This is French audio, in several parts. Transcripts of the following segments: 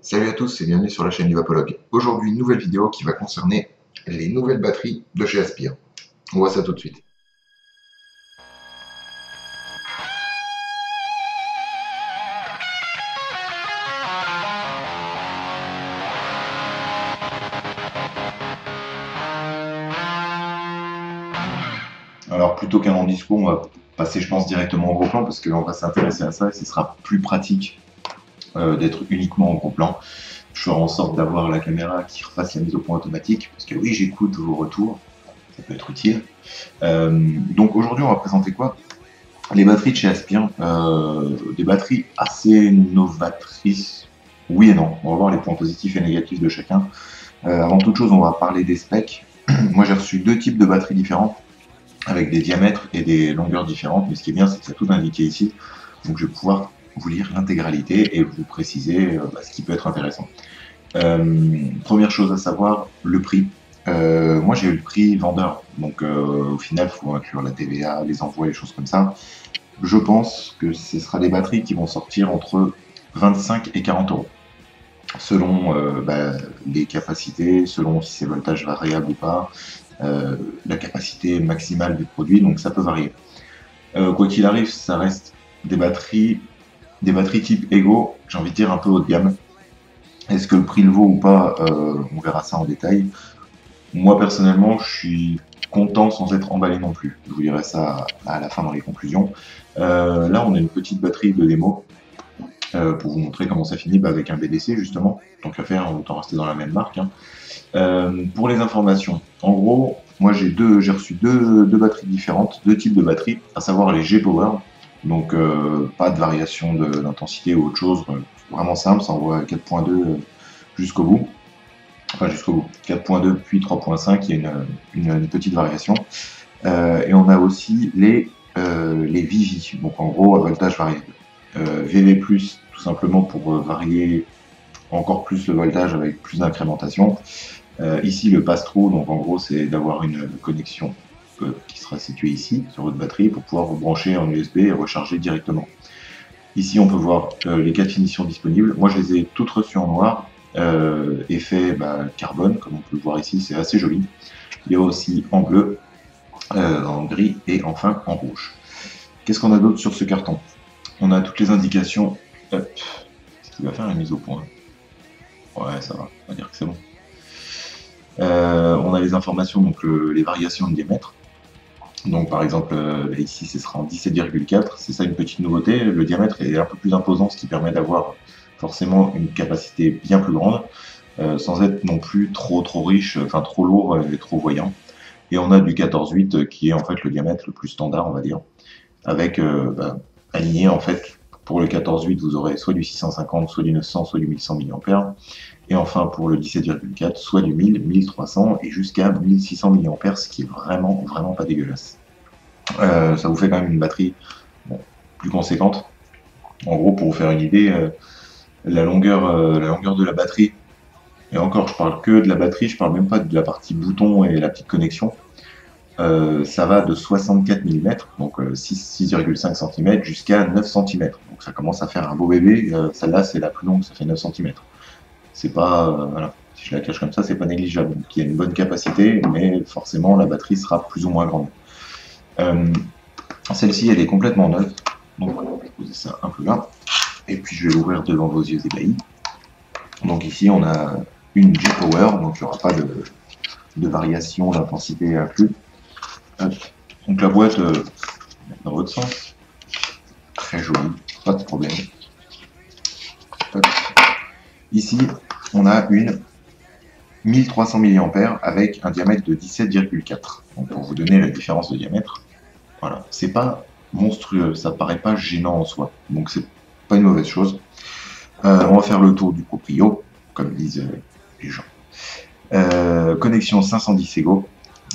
Salut à tous et bienvenue sur la chaîne du Vapologue. Aujourd'hui, une nouvelle vidéo qui va concerner les nouvelles batteries de chez Aspire. On voit ça tout de suite. Alors plutôt qu'un long discours, on va passer je pense directement au gros plan parce qu'on va s'intéresser à ça et ce sera plus pratique d'être uniquement en gros plan. Je ferai en sorte d'avoir la caméra qui refasse la mise au point automatique, parce que oui, j'écoute vos retours, ça peut être utile. Donc aujourd'hui, on va présenter quoi? Les batteries de chez Aspire, des batteries assez novatrices, oui et non. On va voir les points positifs et négatifs de chacun. Avant toute chose, on va parler des specs. Moi, j'ai reçu deux types de batteries différents, avec des diamètres et des longueurs différentes, mais ce qui est bien, c'est que c'est tout indiqué ici, donc je vais pouvoir vous lire l'intégralité et vous préciser ce qui peut être intéressant. Première chose à savoir, le prix. Moi j'ai eu le prix vendeur, donc au final il faut inclure la TVA, les envois, les choses comme ça. Je pense que ce sera des batteries qui vont sortir entre 25 et 40 euros, selon les capacités, selon si c'est voltage variable ou pas, la capacité maximale du produit, donc ça peut varier. Quoi qu'il arrive, ça reste des batteries type Ego, j'ai envie de dire un peu haut de gamme. Est-ce que le prix le vaut ou pas, on verra ça en détail. Moi personnellement, je suis content sans être emballé non plus. Je vous dirai ça à la fin dans les conclusions. Là, on a une petite batterie de démo pour vous montrer comment ça finit avec un BDC justement. Tant qu'à faire, autant rester dans la même marque. Pour les informations, en gros, moi j'ai reçu deux batteries différentes, deux types de batteries, à savoir les G-Power. Donc pas de variation d'intensité ou autre chose, vraiment simple, ça envoie 4.2 jusqu'au bout. Enfin jusqu'au bout, 4.2 puis 3.5, il y a une petite variation. Et on a aussi les Vivi, donc en gros à voltage variable. VV+, tout simplement pour varier encore plus le voltage avec plus d'incrémentation. Ici le pass-through, donc en gros c'est d'avoir une connexion qui sera située ici sur votre batterie pour pouvoir vous brancher en USB et recharger directement. Ici on peut voir les 4 finitions disponibles. Moi je les ai toutes reçues en noir, effet carbone comme on peut le voir ici, c'est assez joli. Il y a aussi en bleu, en gris et enfin en rouge. Qu'est-ce qu'on a d'autre sur ce carton? On a toutes les indications. Est-ce qu'il va faire la mise au point? Ouais, ça va, on va dire que c'est bon. On a les informations, donc les variations de diamètre. Donc par exemple, ici ce sera en 17,4, c'est ça une petite nouveauté. Le diamètre est un peu plus imposant, ce qui permet d'avoir forcément une capacité bien plus grande, sans être non plus trop riche, enfin trop lourd et trop voyant. Et on a du 14,8 qui est en fait le diamètre le plus standard, on va dire, avec aligné en fait. Pour le 14,8, vous aurez soit du 650, soit du 900, soit du 1100 mAh. Et enfin, pour le 17,4, soit du 1000, 1300 et jusqu'à 1600 mAh, ce qui est vraiment pas dégueulasse. Ça vous fait quand même une batterie plus conséquente. En gros, pour vous faire une idée, la longueur de la batterie, et encore, je parle que de la batterie, je parle même pas de la partie bouton et la petite connexion. Ça va de 64 mm, donc 6,5 cm, jusqu'à 9 cm. Donc ça commence à faire un beau bébé. Celle-là, c'est la plus longue, ça fait 9 cm. C'est pas, voilà, si je la cache comme ça, c'est pas négligeable. Donc il y a une bonne capacité, mais forcément la batterie sera plus ou moins grande. Celle-ci, elle est complètement neuve. Donc on va poser ça un peu là. Et puis je vais l'ouvrir devant vos yeux ébahis. Donc ici, on a une G-Power, donc il n'y aura pas de variation d'intensité inclus. Donc la boîte dans votre sens, très jolie, pas de problème. Ici, on a une 1300 mAh avec un diamètre de 17,4. Donc pour vous donner la différence de diamètre, voilà, c'est pas monstrueux, ça paraît pas gênant en soi, donc c'est pas une mauvaise chose. On va faire le tour du proprio, comme disent les gens. Connexion 510 Ego,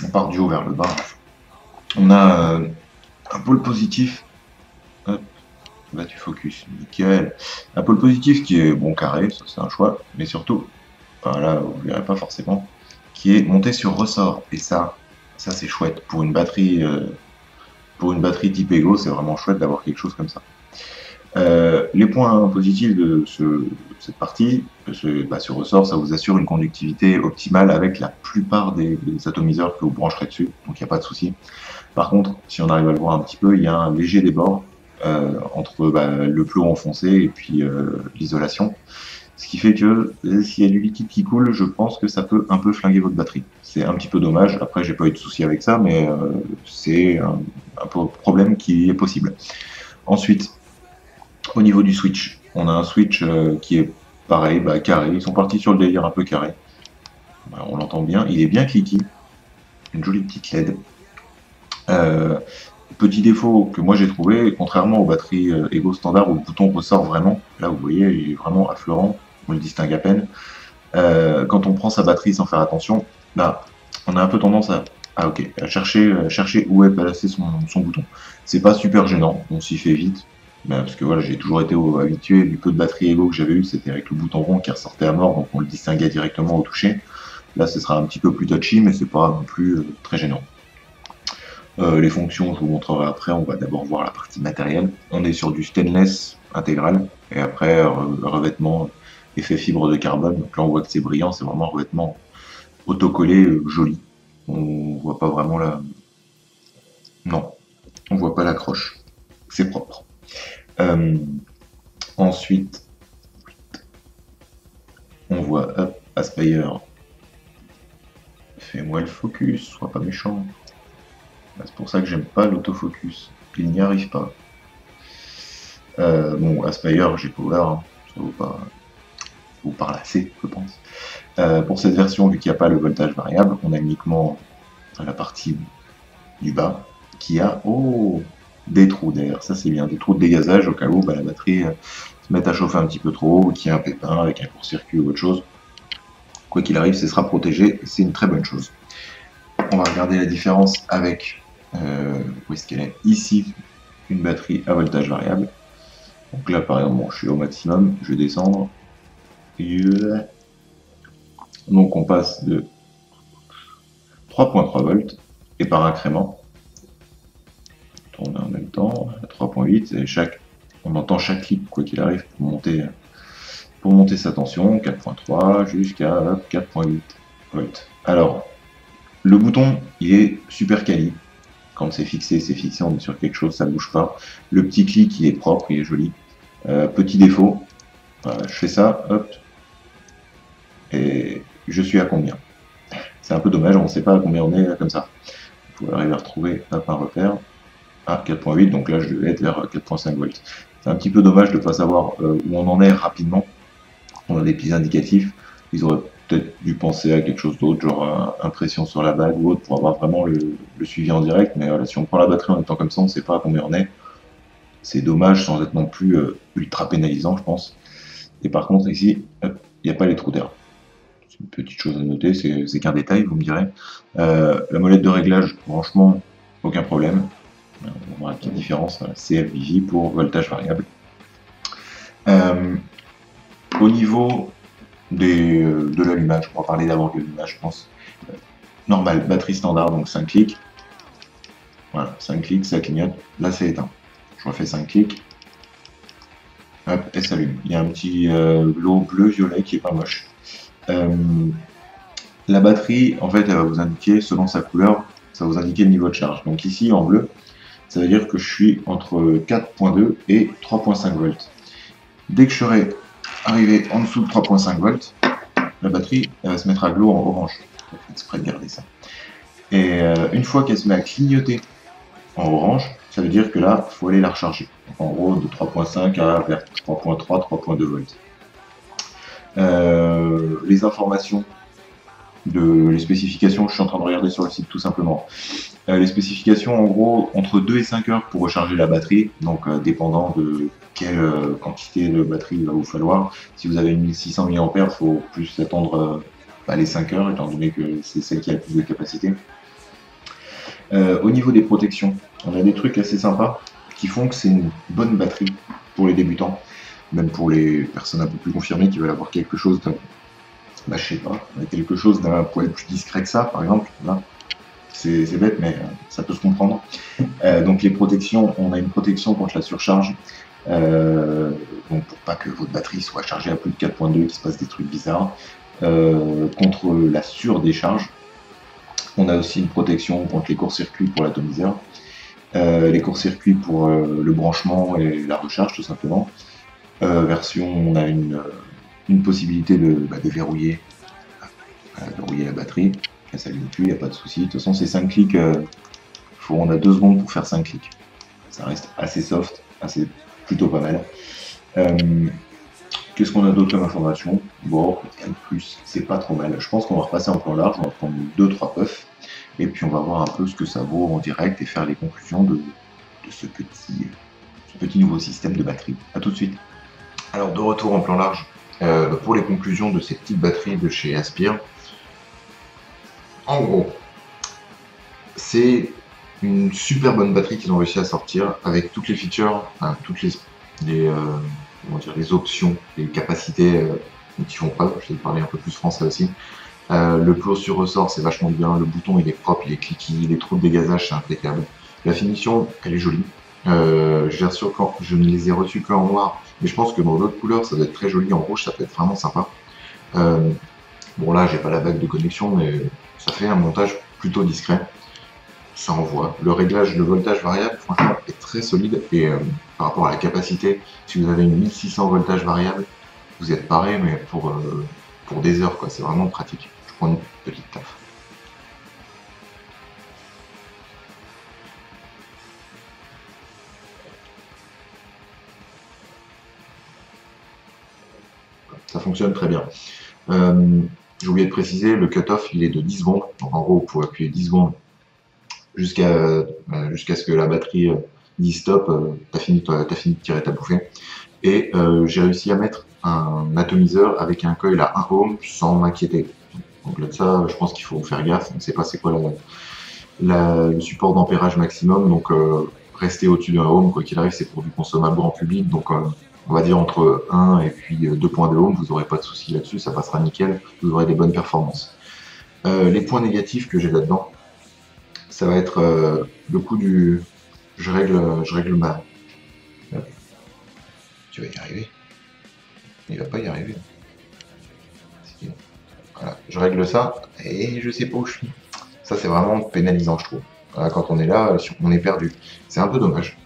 on part du haut vers le bas. On a un pôle positif, hop, là tu focus, nickel. Un pôle positif qui est bon carré, ça c'est un choix, mais surtout, enfin là vous ne verrez pas forcément, qui est monté sur ressort. Et ça c'est chouette. Pour une batterie type Ego, c'est vraiment chouette d'avoir quelque chose comme ça. Les points positifs de cette partie, ce ressort, ça vous assure une conductivité optimale avec la plupart des atomiseurs que vous brancherez dessus, donc il n'y a pas de souci. Par contre, si on arrive à le voir un petit peu, il y a un léger débord entre le plot enfoncé et puis l'isolation. Ce qui fait que s'il y a du liquide qui coule, je pense que ça peut un peu flinguer votre batterie. C'est un petit peu dommage. Après, j'ai pas eu de souci avec ça, mais c'est un problème qui est possible. Ensuite, au niveau du switch, on a un switch qui est pareil, carré. Ils sont partis sur le délire un peu carré. On l'entend bien. Il est bien cliqué. Une jolie petite LED. Petit défaut que moi j'ai trouvé, contrairement aux batteries Ego standard où le bouton ressort vraiment, là vous voyez, il est vraiment affleurant, on le distingue à peine. Quand on prend sa batterie sans faire attention, là, on a un peu tendance à chercher où est placé son bouton. C'est pas super gênant, on s'y fait vite, parce que voilà, j'ai toujours été habitué du peu de batterie Ego que j'avais eu, c'était avec le bouton rond qui ressortait à mort, donc on le distinguait directement au toucher. Là, ce sera un petit peu plus touchy, mais c'est pas non plus très gênant. Les fonctions, je vous montrerai après, on va d'abord voir la partie matérielle. On est sur du stainless intégral, et après revêtement effet fibre de carbone. Donc là on voit que c'est brillant, c'est vraiment un revêtement autocollé joli. On voit pas vraiment la... Non, on voit pas l'accroche. C'est propre. Ensuite, on voit, hop, Aspire. Fais-moi le focus, sois pas méchant. C'est pour ça que j'aime pas l'autofocus. Il n'y arrive pas. Bon, Aspire, j'ai Power, hein. Ça vaut pas... vous parle assez, je pense. Pour cette version, vu qu'il n'y a pas le voltage variable, on a uniquement la partie du bas qui a des trous d'air. Ça c'est bien, des trous de dégazage au cas où la batterie se mette à chauffer un petit peu trop ou qu'il y a un pépin avec un court-circuit ou autre chose. Quoi qu'il arrive, ce sera protégé, c'est une très bonne chose. On va regarder la différence avec, où est-ce qu'elle est? Ici, une batterie à voltage variable. Donc là, par exemple, bon, je suis au maximum, je vais descendre. Donc on passe de 3.3 volts et par incrément, on tourne en même temps à 3.8 et on entend chaque clic quoi qu'il arrive pour monter sa tension, 4.3 jusqu'à 4.8 volts. Alors le bouton il est super quali. Quand c'est fixé, on est sur quelque chose, ça ne bouge pas. Le petit clic il est propre, il est joli. Petit défaut, je fais ça, hop, et je suis à combien? C'est un peu dommage, on ne sait pas à combien on est comme ça. Vous pouvez arriver à retrouver un repère à 4.8, donc là je vais être vers 4.5 volts. C'est un petit peu dommage de ne pas savoir où on en est rapidement. On a des petits indicatifs, ils auraient peut-être dû penser à quelque chose d'autre, genre impression sur la bague ou autre, pour avoir vraiment le suivi en direct, mais voilà, si on prend la batterie en étant comme ça, on ne sait pas à combien on est. C'est dommage sans être non plus ultra pénalisant, je pense. Et par contre, ici, il n'y a pas les trous d'air. C'est une petite chose à noter, c'est qu'un détail, vous me direz. La molette de réglage, franchement, aucun problème. On voit la petite différence, CFVJ pour voltage variable. Au niveau de l'allumage, on va parler d'abord de l'allumage, je pense. Normal, batterie standard, donc 5 clics. Voilà, 5 clics, ça clignote. Là, c'est éteint. Je refais 5 clics. Hop, elle s'allume. Il y a un petit lot bleu-violet qui est pas moche. La batterie, en fait, elle va vous indiquer, selon sa couleur, ça va vous indiquer le niveau de charge. Donc ici, en bleu, ça veut dire que je suis entre 4.2 et 3.5 volts. Dès que je serai arrivé en dessous de 3.5 volts, la batterie elle va se mettre à glow en orange. Je fais exprès de garder ça. Et une fois qu'elle se met à clignoter en orange, ça veut dire que là, il faut aller la recharger. Donc, en gros, de 3.5 à vers 3.3, 3.2 volts. Les informations les spécifications, je suis en train de regarder sur le site tout simplement. Les spécifications, en gros, entre 2 et 5 heures pour recharger la batterie, donc dépendant de quelle quantité de batterie il va vous falloir. Si vous avez une 1600 mAh, il faut plus attendre les 5 heures, étant donné que c'est celle qui a le plus de capacité. Au niveau des protections, on a des trucs assez sympas qui font que c'est une bonne batterie pour les débutants, même pour les personnes un peu plus confirmées qui veulent avoir quelque chose de... je sais pas, quelque chose d'un poil plus discret que ça, par exemple. Là, c'est bête, mais ça peut se comprendre. Donc les protections, on a une protection contre la surcharge Donc pour pas que votre batterie soit chargée à plus de 4.2, qu'il se passe des trucs bizarres. Contre la surdécharge, on a aussi une protection contre les courts-circuits pour l'atomiseur, les courts-circuits pour le branchement et la recharge tout simplement. On a une possibilité de verrouiller la batterie, elle s'allume plus, il n'y a pas de souci. De toute façon, c'est 5 clics, on a 2 secondes pour faire 5 clics. Ça reste assez soft, plutôt pas mal. Qu'est-ce qu'on a d'autre comme information? Bon, rien de plus, c'est pas trop mal. Je pense qu'on va repasser en plan large, on va prendre 2-3 puffs, et puis on va voir un peu ce que ça vaut en direct et faire les conclusions de ce petit nouveau système de batterie. A tout de suite. Alors de retour en plan large, pour les conclusions de ces petites batteries de chez Aspire. En gros, c'est une super bonne batterie qu'ils ont réussi à sortir avec toutes les features, toutes les options, les capacités qui font preuve. Je vais parler un peu plus français aussi. Le plot sur ressort, c'est vachement bien. Le bouton, il est propre, il est cliquy. Les trous de dégazage, c'est impeccable. La finition, elle est jolie. Je ne les ai reçus que en noir, mais je pense que dans d'autres couleurs, ça doit être très joli. En rouge, ça peut être vraiment sympa. Bon, là, j'ai pas la bague de connexion, mais ça fait un montage plutôt discret. Ça envoie. Le réglage, le voltage variable, franchement, est très solide. Et par rapport à la capacité, si vous avez une 1600 voltage variable, vous êtes paré, mais pour des heures, quoi. C'est vraiment pratique. Je prends une petite taf. Ça fonctionne très bien. J'ai oublié de préciser, le cutoff, il est de 10 secondes. Donc en gros, vous pouvez appuyer 10 secondes jusqu'à ce que la batterie dise stop, t'as fini de tirer ta bouffée. Et j'ai réussi à mettre un atomiseur avec un coil à 1 ohm sans m'inquiéter. Donc là de ça, je pense qu'il faut faire gaffe. On ne sait pas c'est quoi le support d'ampérage maximum. Donc rester au-dessus d'un ohm, quoi qu'il arrive, c'est pour du consommable grand public. Donc on va dire entre 1 et puis 2.2 ohms, vous n'aurez pas de soucis là-dessus, ça passera nickel, vous aurez des bonnes performances. Les points négatifs que j'ai là-dedans, ça va être le coup du... Je règle ma... Tu vas y arriver. Il va pas y arriver. Voilà, je règle ça et je sais pas où je suis. Ça, c'est vraiment pénalisant, je trouve. Voilà, quand on est là, on est perdu. C'est un peu dommage.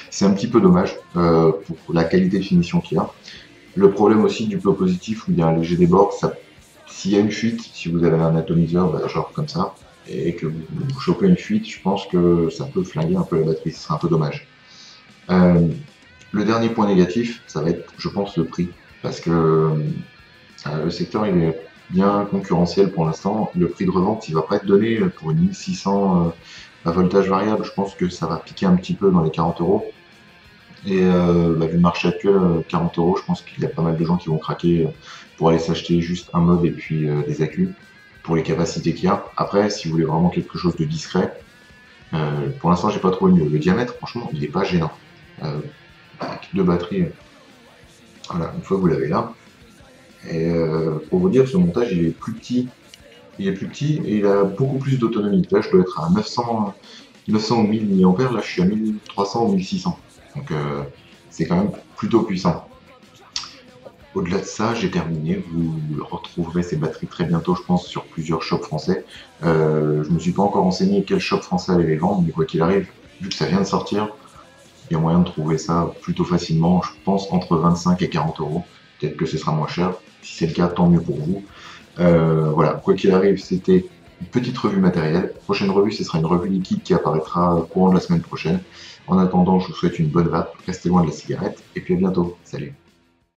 C'est un petit peu dommage pour la qualité de finition qu'il y a. Le problème aussi du plot positif où il y a un léger débord, s'il y a une fuite, si vous avez un atomiseur, genre comme ça, et que vous chopez une fuite, je pense que ça peut flinguer un peu la batterie, ce serait un peu dommage. Le dernier point négatif, ça va être, je pense, le prix, parce que le secteur il est bien concurrentiel pour l'instant. Le prix de revente, il va pas être donné pour une 1600 à voltage variable. Je pense que ça va piquer un petit peu dans les 40 €. Et vu le marché actuel, 40 €, je pense qu'il y a pas mal de gens qui vont craquer pour aller s'acheter juste un mode et puis des accus pour les capacités qu'il y a. Après, si vous voulez vraiment quelque chose de discret, pour l'instant, j'ai pas trouvé mieux. Le diamètre, franchement, il est pas gênant. Avec 2 batteries, voilà, une fois que vous l'avez là. Et pour vous dire, ce montage, il est plus petit. Il est plus petit et il a beaucoup plus d'autonomie. Là, je dois être à 900 ou 1000 mAh. Là, je suis à 1300 ou 1600. Donc, c'est quand même plutôt puissant. Au-delà de ça, j'ai terminé. Vous retrouverez ces batteries très bientôt, je pense, sur plusieurs shops français. Je me suis pas encore renseigné quel shop français allait les vendre, mais quoi qu'il arrive, vu que ça vient de sortir, il y a moyen de trouver ça plutôt facilement. Je pense entre 25 et 40 €. Peut-être que ce sera moins cher. Si c'est le cas, tant mieux pour vous. Voilà, quoi qu'il arrive, c'était une petite revue matérielle. Prochaine revue, ce sera une revue liquide qui apparaîtra courant de la semaine prochaine. En attendant, je vous souhaite une bonne vape, restez loin de la cigarette, et puis à bientôt. Salut!